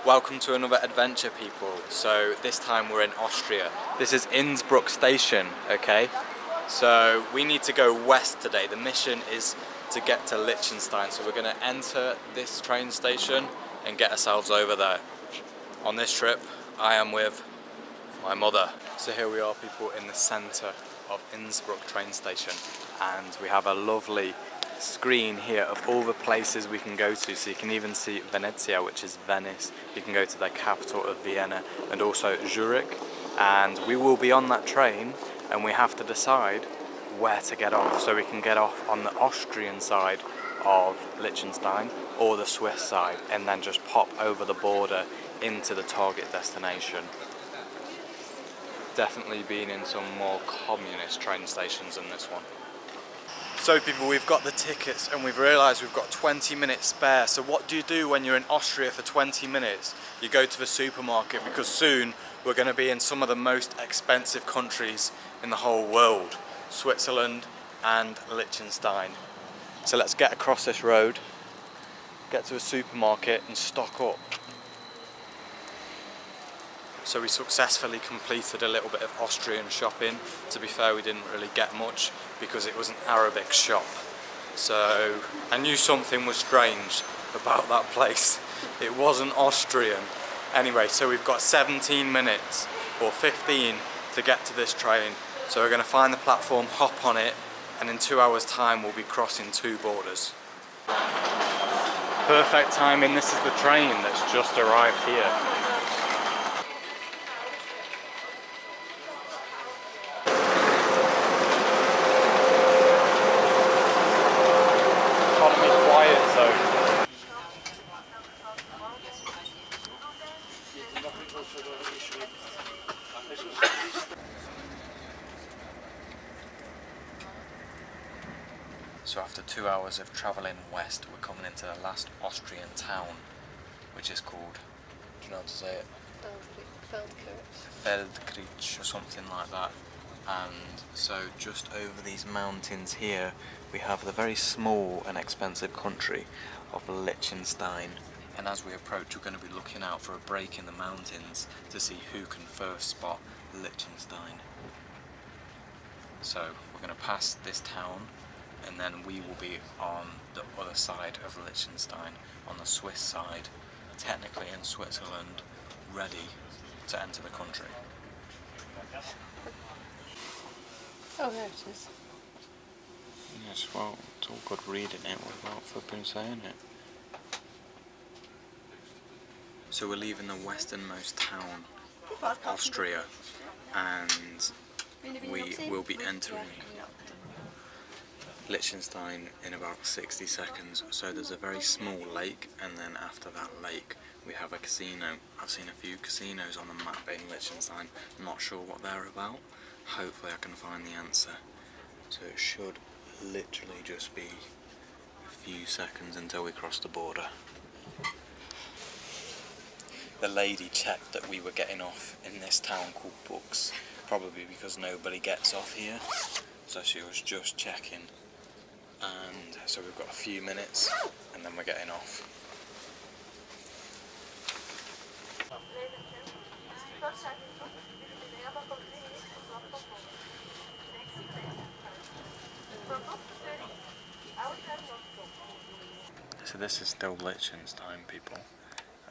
Welcome to another adventure, people. So this time we're in Austria. This is Innsbruck station, okay? So we need to go west today. The mission is to get to Liechtenstein. So we're going to enter this train station and get ourselves over there. On this trip, I am with my mother. So here we are, people, in the centre of Innsbruck train station. And we have a lovely screen here of all the places we can go to, so you can even see Venezia, which is Venice. You can go to the capital of Vienna and also Zurich, and we will be on that train and we have to decide where to get off. So we can get off on the Austrian side of Liechtenstein or the Swiss side and then just pop over the border into the target destination. Definitely been in some more communist train stations than this one. So people, we've got the tickets and we've realised we've got 20 minutes spare. So what do you do when you're in Austria for 20 minutes? You go to the supermarket, because soon we're going to be in some of the most expensive countries in the whole world. Switzerland and Liechtenstein. So let's get across this road, get to a supermarket and stock up. So we successfully completed a little bit of Austrian shopping. To be fair, we didn't really get much because it was an Arabic shop. So I knew something was strange about that place. It wasn't Austrian. Anyway, so we've got 17 minutes or 15 to get to this train. So we're going to find the platform, hop on it, and in 2 hours time we'll be crossing 2 borders. Perfect timing. This is the train that's just arrived here. So after 2 hours of travelling west, we're coming into the last Austrian town, which is called, do you know how to say it? Feldkirch or something like that. And so just over these mountains here, we have the very small and expensive country of Liechtenstein. And as we approach, we're going to be looking out for a break in the mountains to see who can first spot Liechtenstein. So we're going to pass this town, and then we will be on the other side of Liechtenstein, on the Swiss side, technically in Switzerland, ready to enter the country. Oh, there it is. Yes, well, it's all good reading it without flipping saying it. So we're leaving the westernmost town of Austria, and we will be entering Liechtenstein in about 60 seconds. So there's a very small lake, and then after that lake we have a casino. I've seen a few casinos on the map in Liechtenstein. I'm not sure what they're about. Hopefully I can find the answer. So it should literally just be a few seconds until we cross the border. The lady checked that we were getting off in this town called Bux, probably because nobody gets off here. So she was just checking. And so we've got a few minutes and then we're getting off. So this is still Liechtenstein, people,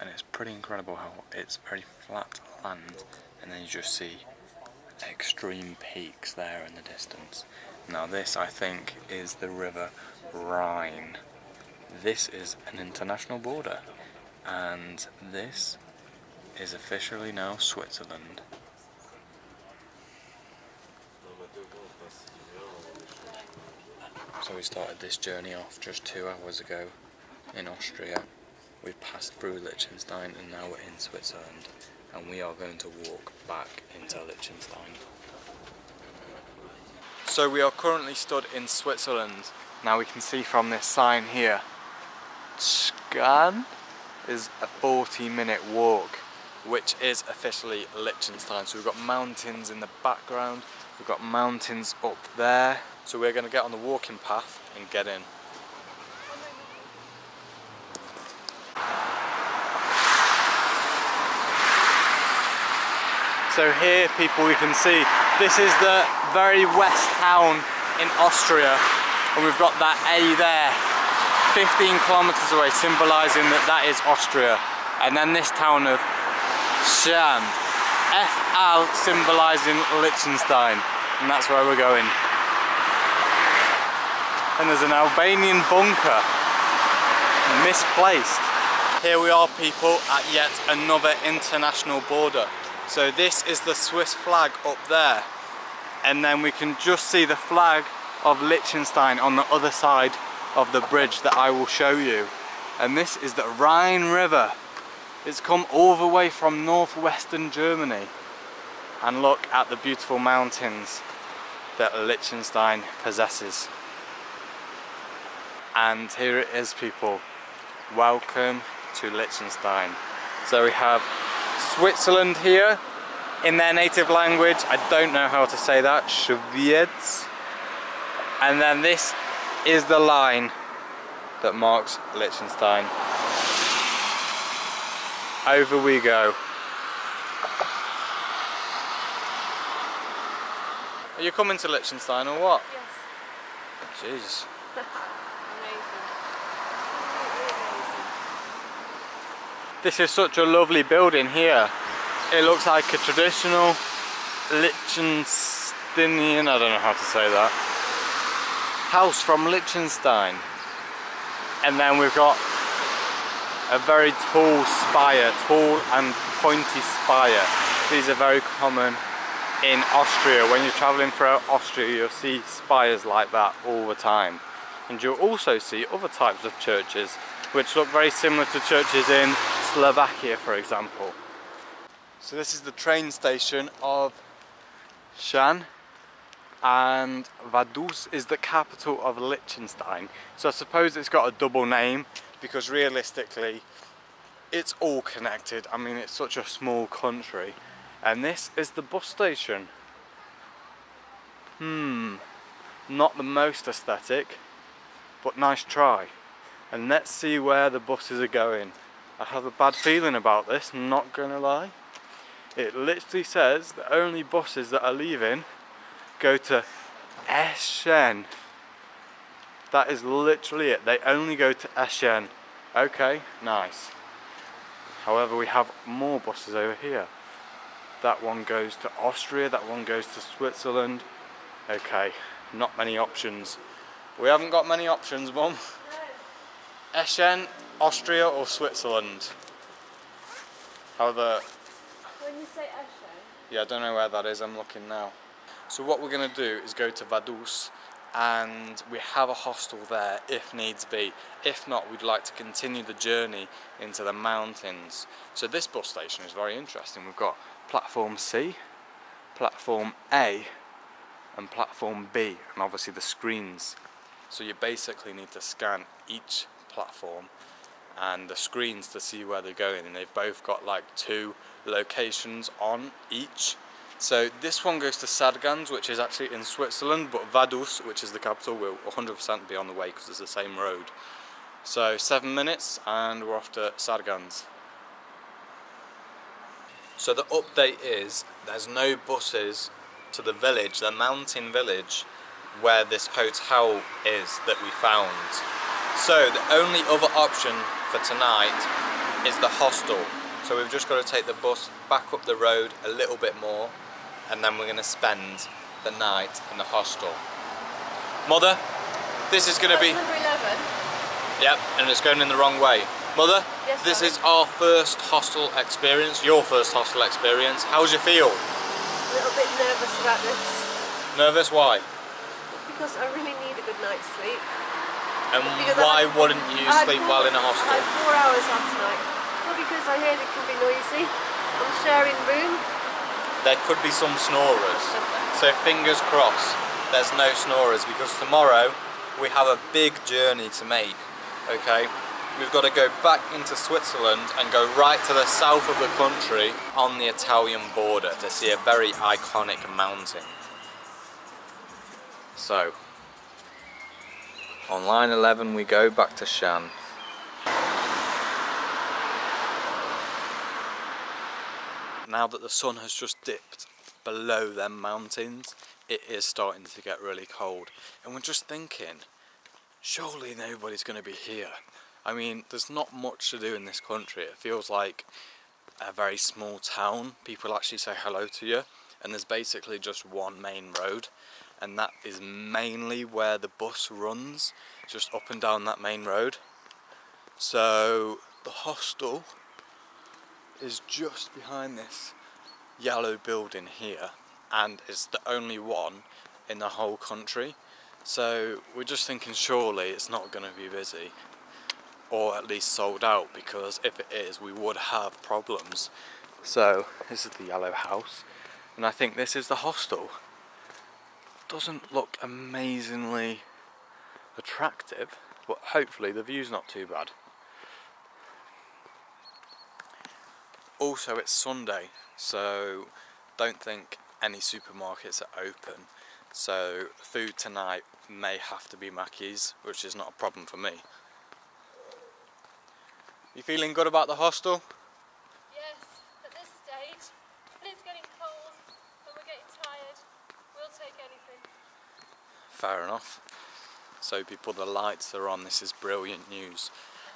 and it's pretty incredible how it's very flat land and then you just see extreme peaks there in the distance. Now this, I think, is the river Rhine. This is an international border, and this is officially now Switzerland. So we started this journey off just 2 hours ago in Austria. We've passed through Liechtenstein and now we're in Switzerland, and we are going to walk back into Liechtenstein. So we are currently stood in Switzerland. Now we can see from this sign here, Scan is a 40-minute walk, which is officially Liechtenstein. So we've got mountains in the background, we've got mountains up there. So we're going to get on the walking path and get in. So here, people, you can see this is the very west town in Austria, and we've got that A there, 15 kilometers away, symbolizing that that is Austria. And then this town of Schan, FL, symbolizing Liechtenstein, and that's where we're going. And there's an Albanian bunker, misplaced. Here we are, people, at yet another international border. So this is the Swiss flag up there, and then we can just see the flag of Liechtenstein on the other side of the bridge that I will show you. And this is the Rhine River. It's come all the way from northwestern Germany. And look at the beautiful mountains that Liechtenstein possesses. And here it is, people. Welcome to Liechtenstein. So we have Switzerland here in their native language. I don't know how to say that. Schweiz. And then this is the line that marks Liechtenstein. Over we go. Are you coming to Liechtenstein or what? Yes. Jeez. This is such a lovely building here. It looks like a traditional Liechtensteinian, I don't know how to say that, house from Liechtenstein. And then we've got a very tall spire, tall and pointy spire. These are very common in Austria. When you're traveling throughout Austria, you'll see spires like that all the time. And you'll also see other types of churches which look very similar to churches in Slovakia, for example. So this is the train station of Schan, and Vaduz is the capital of Liechtenstein. So I suppose it's got a double name because realistically it's all connected. I mean, it's such a small country. And this is the bus station. Not the most aesthetic, but nice try. And let's see where the buses are going. I have a bad feeling about this, not gonna lie. It literally says the only buses that are leaving go to Eschen. That is literally it. They only go to Eschen. Okay, nice. However, we have more buses over here. That one goes to Austria, that one goes to Switzerland. Okay, not many options. We haven't got many options, Mum. Eschen, Austria or Switzerland. However, When you say Eschen? yeah, I don't know where that is, I'm looking now. So what we're going to do is go to Vaduz, and we have a hostel there if needs be. If not, we'd like to continue the journey into the mountains. So this bus station is very interesting. We've got platform C, platform A and platform B, and obviously the screens. So you basically need to scan each platform and the screens to see where they're going, and they've both got like 2 locations on each. So this one goes to Sargans, which is actually in Switzerland, but Vaduz, which is the capital, will 100% be on the way because it's the same road. So 7 minutes and we're off to Sargans. So the update is there's no buses to the village, the mountain village where this hotel is that we found. So the only other option for tonight is the hostel. So we've just got to take the bus back up the road a little bit more, and then we're going to spend the night in the hostel. Mother, this is going to be... Number 11. Yep, and it's going in the wrong way. Mother, yes, this is our first hostel experience, your first hostel experience. How's you feel? A little bit nervous about this. Nervous? Why? Because I really need a good night's sleep. And why wouldn't you sleep well in a hostel? I had 4 hours last night. Well, because I heard it can be noisy. I'm sharing room. There could be some snorers. So fingers crossed there's no snorers, because tomorrow we have a big journey to make, okay? We've got to go back into Switzerland and go right to the south of the country on the Italian border to see a very iconic mountain. So, on line 11 we go back to Schan. now that the sun has just dipped below them mountains, it is starting to get really cold. And we're just thinking, surely nobody's going to be here. I mean, there's not much to do in this country. It feels like a very small town. People actually say hello to you, and there's basically just one main road, and that is mainly where the bus runs, just up and down that main road. So the hostel is just behind this yellow building here, and it's the only one in the whole country. So we're just thinking surely it's not going to be busy, or at least sold out, because if it is, we would have problems. So this is the yellow house, and I think this is the hostel. Doesn't look amazingly attractive, but hopefully the view's not too bad. Also, it's Sunday, so don't think any supermarkets are open. So food tonight may have to be Mackey's, which is not a problem for me. You feeling good about the hostel? Yes, at this stage, when it's getting cold and we're getting tired, we'll take anything. Fair enough. So people, the lights are on. This is brilliant news.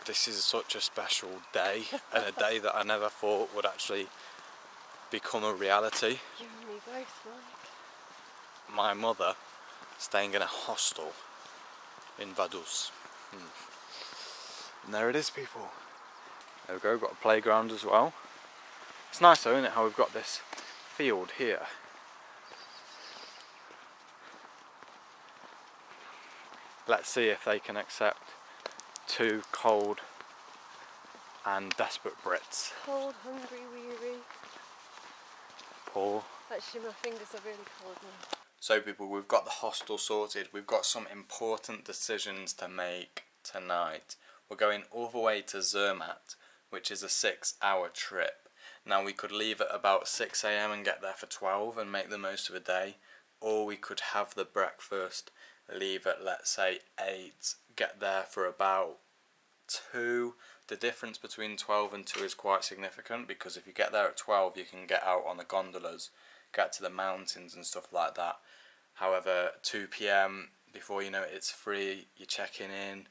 This is such a special day, and a day that I never thought would actually become a reality. You and me both, Mike. My mother staying in a hostel in Vaduz. And there it is, people. There we go, got a playground as well. It's nice though, isn't it, how we've got this field here. Let's see if they can accept two cold and desperate Brits. Cold, hungry, weary. Poor. Actually, my fingers are really cold now. So people, we've got the hostel sorted. We've got some important decisions to make tonight. We're going all the way to Zermatt, which is a 6-hour trip. Now we could leave at about 6 AM and get there for 12 and make the most of a day, or we could have the breakfast, leave at let's say 8, get there for about 2. The difference between 12 and 2 is quite significant, because if you get there at 12 you can get out on the gondolas, get to the mountains and stuff like that. However, 2 PM, before you know it, it's free, you're checking in,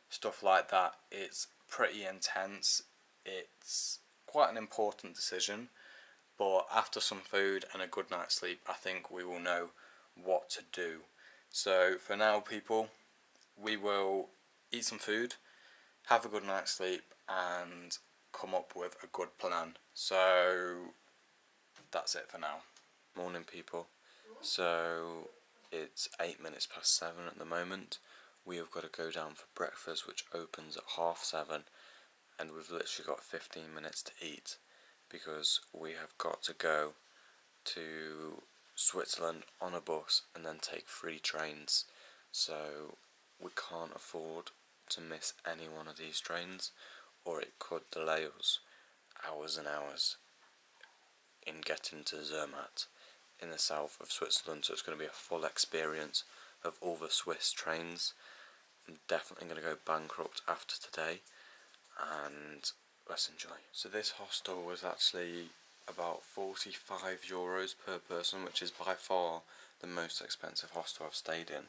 stuff like that. It's pretty intense. It's quite an important decision, but after some food and a good night's sleep, I think we will know what to do. So for now, people, we will eat some food, have a good night's sleep, and come up with a good plan. So that's it for now. Morning, people. So it's 8 minutes past 7 at the moment. We have got to go down for breakfast, which opens at 7:30, and we've literally got 15 minutes to eat, because we have got to go to Switzerland on a bus and then take 3 trains. So we can't afford to miss any one of these trains, or it could delay us hours and hours in getting to Zermatt in the south of Switzerland. So it's going to be a full experience of all the Swiss trains. I'm definitely going to go bankrupt after today, and let's enjoy. So this hostel was actually about €45 per person, which is by far the most expensive hostel I've stayed in,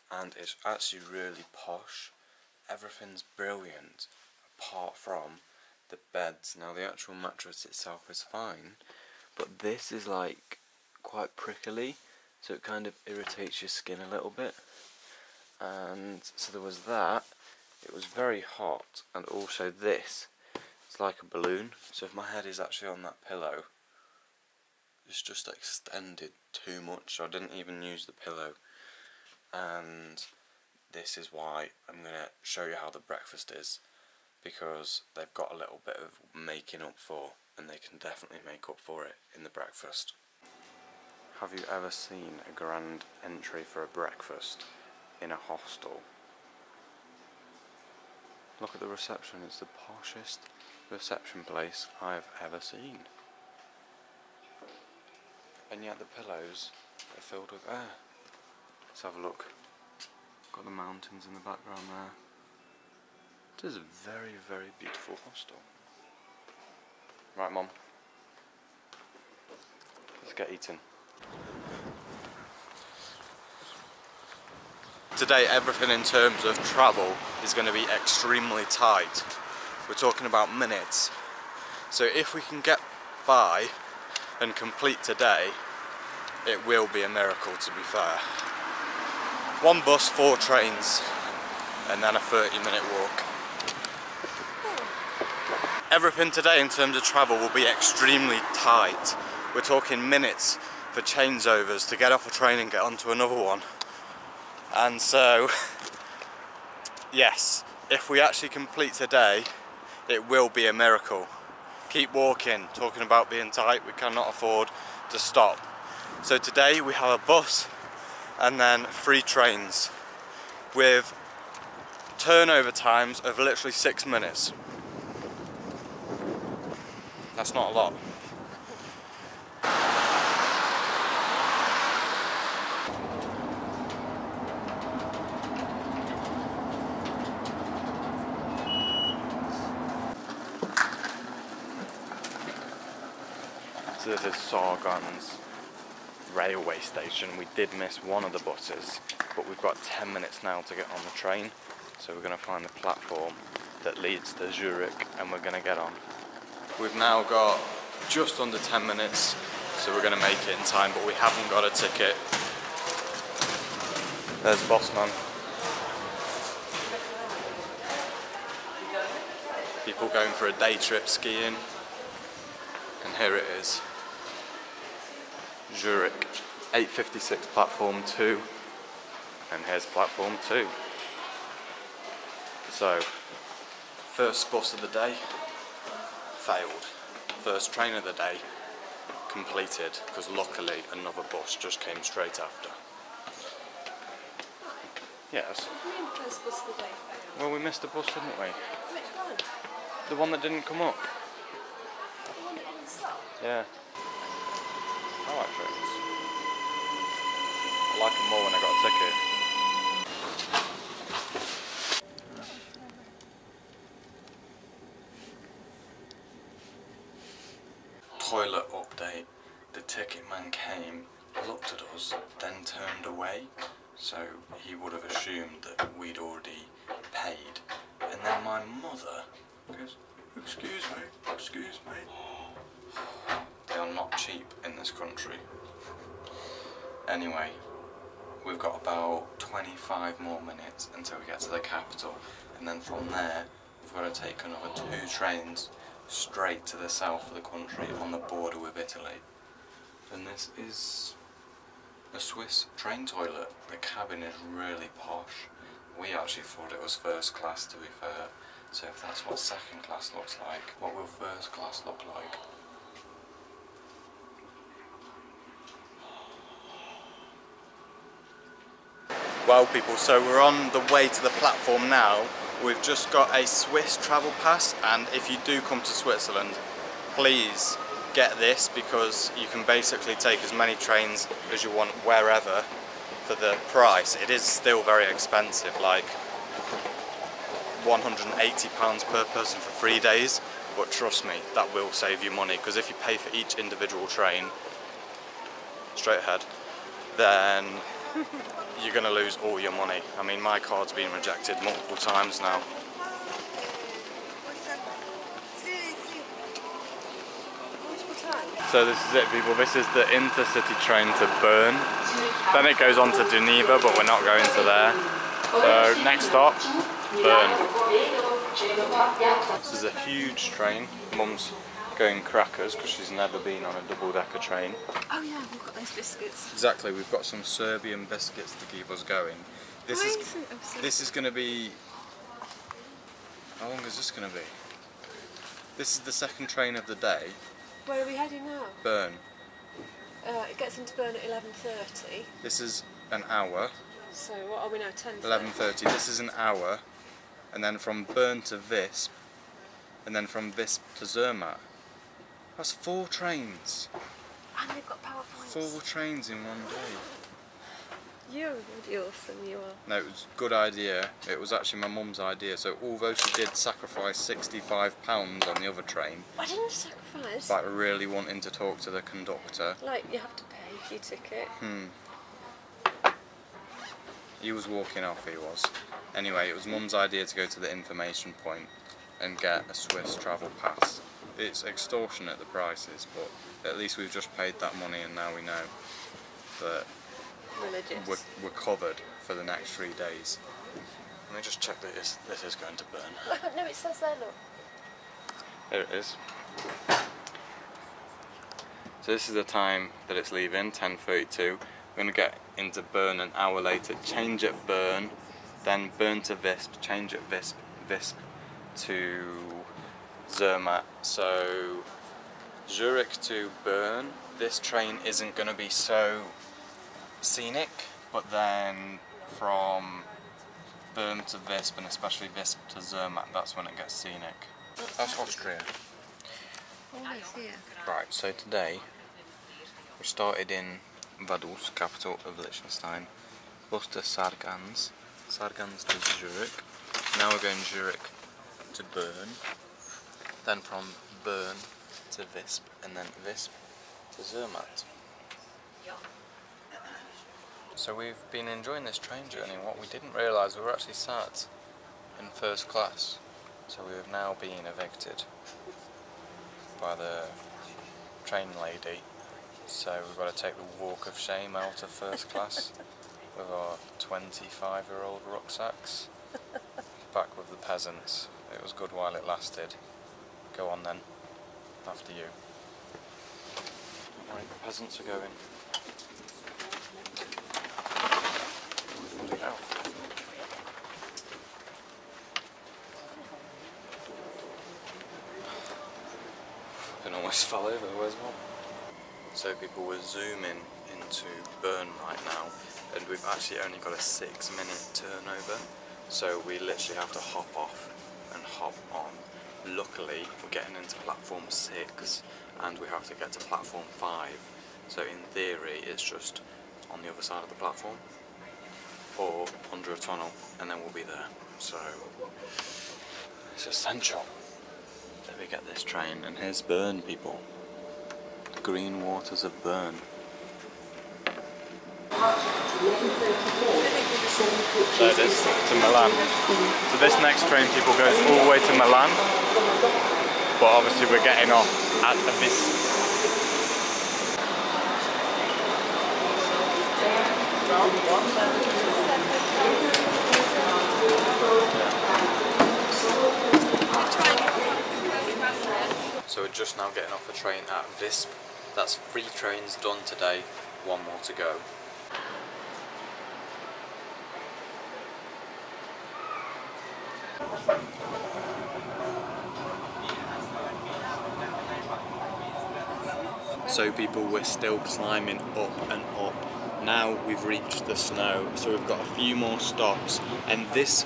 and it's actually really posh. Everything's brilliant apart from the beds. Now the actual mattress itself is fine, but this is like quite prickly, so it kind of irritates your skin a little bit. And so there was that. It was very hot, and also this, it's like a balloon, so if my head is actually on that pillow, it's just extended too much, so I didn't even use the pillow. And this is why I'm going to show you how the breakfast is, because they've got a little bit of making up for, and they can definitely make up for it in the breakfast. Have you ever seen a grand entry for a breakfast in a hostel? Look at the reception. It's the poshest reception place I've ever seen. And yet the pillows are filled with air. Let's have a look. Got the mountains in the background there. It is a very, very beautiful hostel. Right, Mum. let's get eating. Today, everything in terms of travel is going to be extremely tight. We're talking about minutes. So if we can get by and complete today, it will be a miracle, to be fair. 1 bus, 4 trains, and then a 30-minute walk. Everything today in terms of travel will be extremely tight. We're talking minutes for changeovers to get off a train and get onto another one. And so, yes, if we actually complete today, it will be a miracle. Keep walking, talking about being tight, we cannot afford to stop. So today we have a bus and then 3 trains with turnover times of literally 6 minutes. That's not a lot. So this is Sargon's railway station. We did miss one of the buses, but we've got 10 minutes now to get on the train. So we're going to find the platform that leads to Zurich and we're going to get on. We've now got just under 10 minutes, so we're going to make it in time, but we haven't got a ticket. There's Bossman. People going for a day trip skiing. And here it is. Zurich, 8:56 platform 2. And here's platform 2. So, first bus of the day. Failed. First train of the day completed, because luckily another bus just came straight after. Yes. What do you mean first bus of the day failed? Well, we missed a bus, didn't we? Which one? The one that didn't come up. The one that didn't stop? Yeah. I like trains. I like them more when I got a ticket. Toilet update. The ticket man came, looked at us, then turned away. So he would have assumed that we'd already paid. And then my mother goes, "Excuse me, excuse me." They are not cheap in this country. Anyway, we've got about 25 more minutes until we get to the capital. And then from there, we've got to take another 2 trains straight to the south of the country on the border with Italy. And this is a Swiss train toilet. The cabin is really posh. We actually thought it was first class, to be fair. So if that's what second class looks like, what will first class look like? Well people, so we're on the way to the platform now. We've just got a Swiss travel pass, and if you do come to Switzerland, please get this, because you can basically take as many trains as you want wherever for the price. It is still very expensive, like £180 per person for 3 days, but trust me, that will save you money, because if you pay for each individual train, straight ahead, then you're going to lose all your money. I mean, my card's been rejected multiple times now. So this is it people, this is the intercity train to Bern. Then it goes on to Geneva, but we're not going to there. So next stop, Bern. This is a huge train. Mum's going crackers because she's never been on a double-decker train. Oh yeah, we've got those biscuits. Exactly, we've got some Serbian biscuits to keep us going. This is going to be... How long is this going to be? This is the second train of the day. Where are we heading now? Bern. It gets into Bern at 11:30. This is an hour. So what are we now, 10:30? 11:30. This is an hour. And then from Bern to Visp. And then from Visp to Zermatt. That's 4 trains. And they've got PowerPoints. 4 trains in one day. You're really awesome, you are. No, it was a good idea. It was actually my mum's idea. So although she did sacrifice £65 on the other train, I didn't sacrifice. like really wanting to talk to the conductor. Like, you have to pay for your ticket. He was walking off, he was. Anyway, it was mum's idea to go to the information point and get a Swiss travel pass. It's extortionate, the prices, but at least we've just paid that money and now we know that we're covered for the next 3 days. Let me just check that this is going to burn. No, it says there, look. There it is. So this is the time that it's leaving, 10:32. We're going to get into Bern an hour later, change at Bern, then Bern to Visp, change at Visp, Visp to Zermatt. So Zurich to Bern, this train isn't going to be so scenic, but then from Bern to Visp, and especially Visp to Zermatt, that's when it gets scenic. That's Austria. Always here. Right, so today we started in Vaduz, capital of Liechtenstein, bus to Sargans, Sargans to Zurich. Now we're going Zurich to Bern, then from Bern to Visp, and then Visp to Zermatt. So we've been enjoying this train journey. What we didn't realise, we were actually sat in first class. So we have now been evicted by the train lady. So we've got to take the walk of shame out of first class with our 25-year-old rucksacks. Back with the peasants. It was good while it lasted. Go on then. After you. Right, the peasants are going. Can almost fall over, where's one? So people were zooming into Bern right now, and we've actually only got a 6-minute turnover, so we literally have to hop off and hop on. Luckily we're getting into platform 6 and we have to get to platform 5, so in theory it's just on the other side of the platform or under a tunnel and then we'll be there. So it's essential that we get this train. And here's Bern, people. The green waters of Bern. So it is to Milan. So this next train, people, goes all the way to Milan, but obviously we're getting off at Visp. So we're just now getting off a train at Visp. That's 3 trains done today, 1 more to go. So people, we're still climbing up and up. Now we've reached the snow, so we've got a few more stops, and this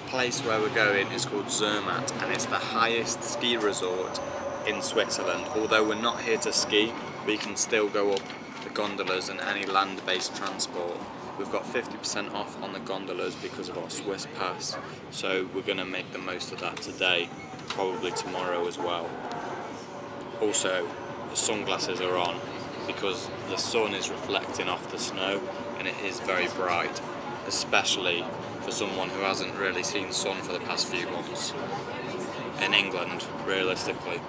place where we're going is called Zermatt, and it's the highest ski resort in Switzerland. Although we're not here to ski, we can still go up the gondolas and any land-based transport. We've got 50% off on the gondolas because of our Swiss pass, so we're going to make the most of that today, probably tomorrow as well. Also, the sunglasses are on because the sun is reflecting off the snow and it is very bright, especially for someone who hasn't really seen sun for the past few months in England, realistically.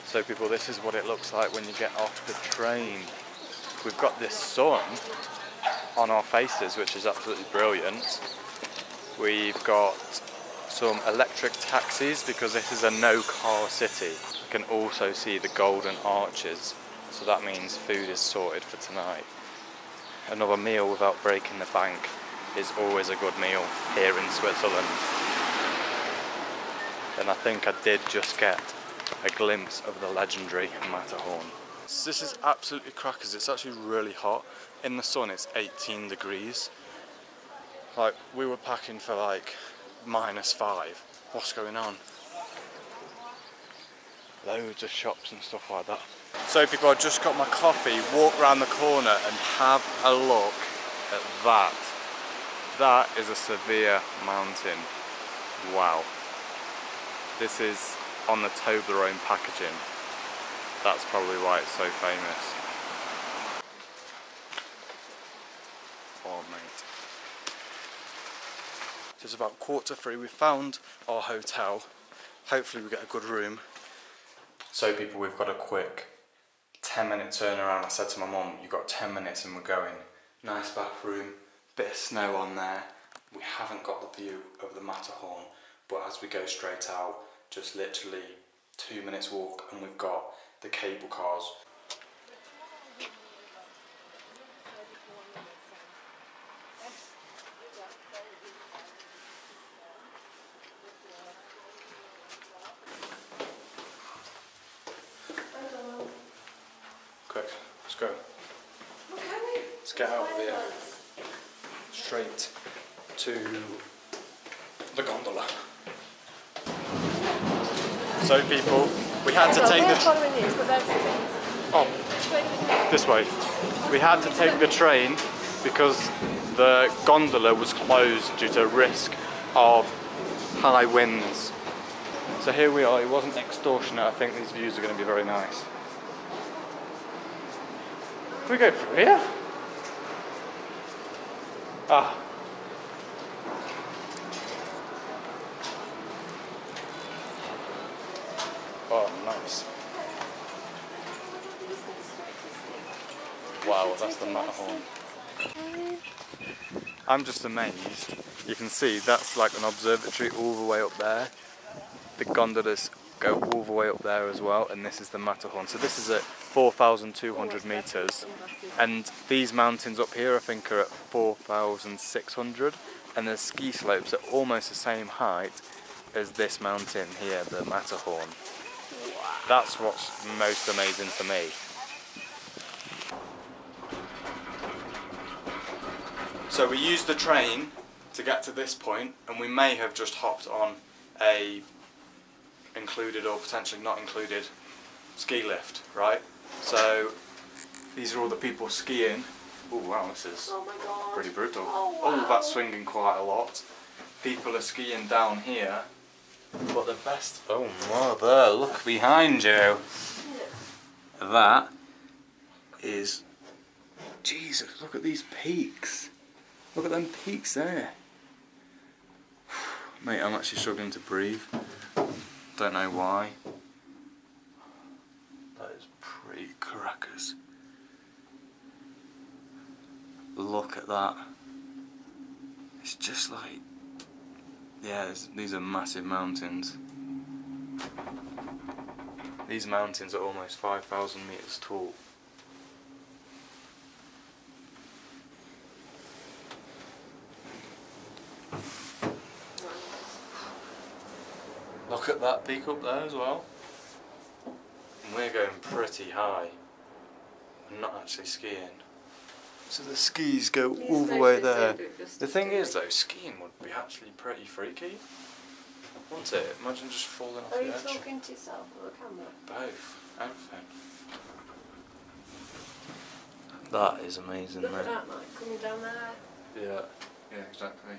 So people, this is what it looks like when you get off the train. We've got this sun on our faces, which is absolutely brilliant. We've got some electric taxis because this is a no-car city. You can also see the golden arches, so that means food is sorted for tonight. Another meal without breaking the bank is always a good meal here in Switzerland. And I think I did just get a glimpse of the legendary Matterhorn. So this is absolutely crackers. It's actually really hot. In the sun it's 18 degrees. Like, we were packing for like -5. What's going on? Loads of shops and stuff like that. So people, I just got my coffee, walk around the corner and have a look at that. That is a severe mountain. Wow. This is on the Toblerone packaging. That's probably why it's so famous. Oh mate. So it's about 2:45. We found our hotel. Hopefully we get a good room. So people, we've got a quick 10-minute turnaround. I said to my mum, you've got 10 minutes and we're going. Nice bathroom, bit of snow on there. We haven't got the view of the Matterhorn, but as we go straight out, just literally 2 minutes walk and we've got the cable cars. Quick, let's go. Let's get out of here. Straight to the gondola. So people, we had to take the... Oh, this way. We had to take the train because the gondola was closed due to risk of high winds. So here we are, it wasn't extortionate. I think these views are going to be very nice. Can we go through here? Ah. Oh, nice. Wow, that's the Matterhorn. I'm just amazed. You can see that's like an observatory all the way up there. The gondolas go all the way up there as well, and this is the Matterhorn. So this is at 4,200 meters, and these mountains up here I think are at 4,600, and the ski slopes are almost the same height as this mountain here, the Matterhorn. That's what's most amazing for me. So we used the train to get to this point, and we may have just hopped on a included or potentially not included ski lift, right? So these are all the people skiing. Oh wow, this is pretty brutal. Oh, wow. Oh, that's swinging quite a lot. People are skiing down here, but the best... Oh mother, look behind you. That is... Jesus, look at these peaks. Look at them peaks there. Mate, I'm actually struggling to breathe. Don't know why. That is pretty crackers. Look at that. It's just like... Yeah, these are massive mountains. These mountains are almost 5,000 meters tall. Look at that peak up there as well. And we're going pretty high. We're not actually skiing. So the skis go all the way there. The thing is though, skiing would be actually pretty freaky. Wouldn't it? Imagine just falling off the edge. Are you talking to yourself or the camera? Both. Everything. That is amazing, Look mate. at that, Mike, coming down there. Yeah. Yeah, exactly.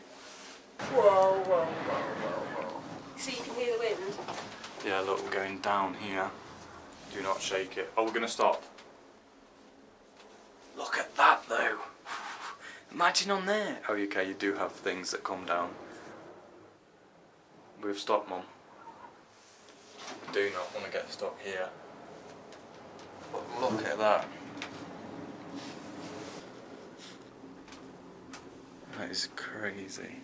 Whoa, whoa, whoa, whoa, whoa. So you can hear the wind? Yeah, look, we're going down here. Do not shake it. Oh, we're going to stop. Look at that, though. Imagine on there. Oh, okay, you do have things that come down. We've stopped, Mum. We do not want to get stuck here. But look at that. That is crazy.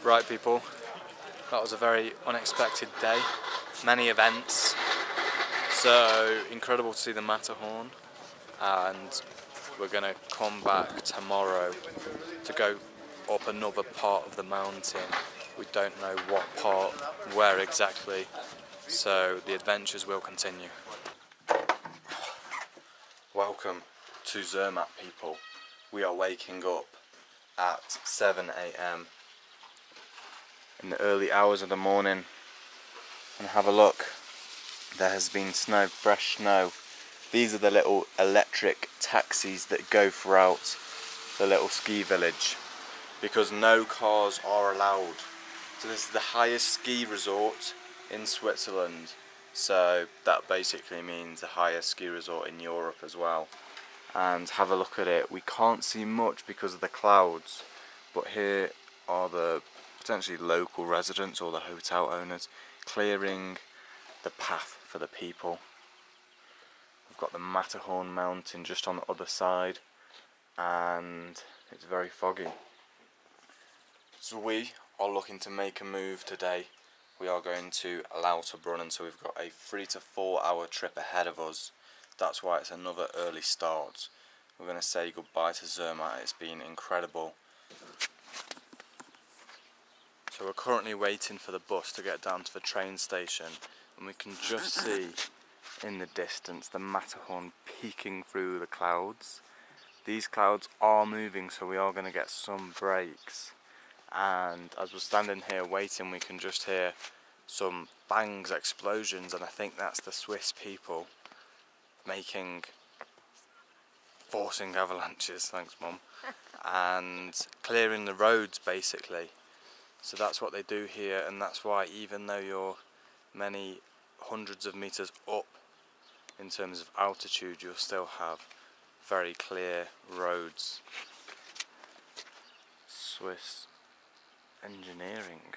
Right people, that was a very unexpected day, many events, so incredible to see the Matterhorn, and we're going to come back tomorrow to go up another part of the mountain. We don't know what part, where exactly, so the adventures will continue. Welcome to Zermatt, people. We are waking up at 7 AM in the early hours of the morning, and have a look. There has been snow, fresh snow. These are the little electric taxis that go throughout the little ski village, because no cars are allowed. So this is the highest ski resort in Switzerland, so that basically means the highest ski resort in Europe as well. And have a look at it. We can't see much because of the clouds, but here are the potentially local residents or the hotel owners clearing the path for the people. We've got the Matterhorn mountain just on the other side, and it's very foggy. So we are looking to make a move today. We are going to Lauterbrunnen, so we've got a 3 to 4 hour trip ahead of us. That's why it's another early start. We're going to say goodbye to Zermatt. It's been incredible. So we're currently waiting for the bus to get down to the train station, and we can just see in the distance the Matterhorn peeking through the clouds. These clouds are moving, so we are going to get some breaks. And as we're standing here waiting, we can just hear some bangs, explosions, and I think that's the Swiss people forcing avalanches, thanks Mum, and clearing the roads basically. So that's what they do here, and that's why even though you're many hundreds of meters up in terms of altitude, you'll still have very clear roads. Swiss engineering.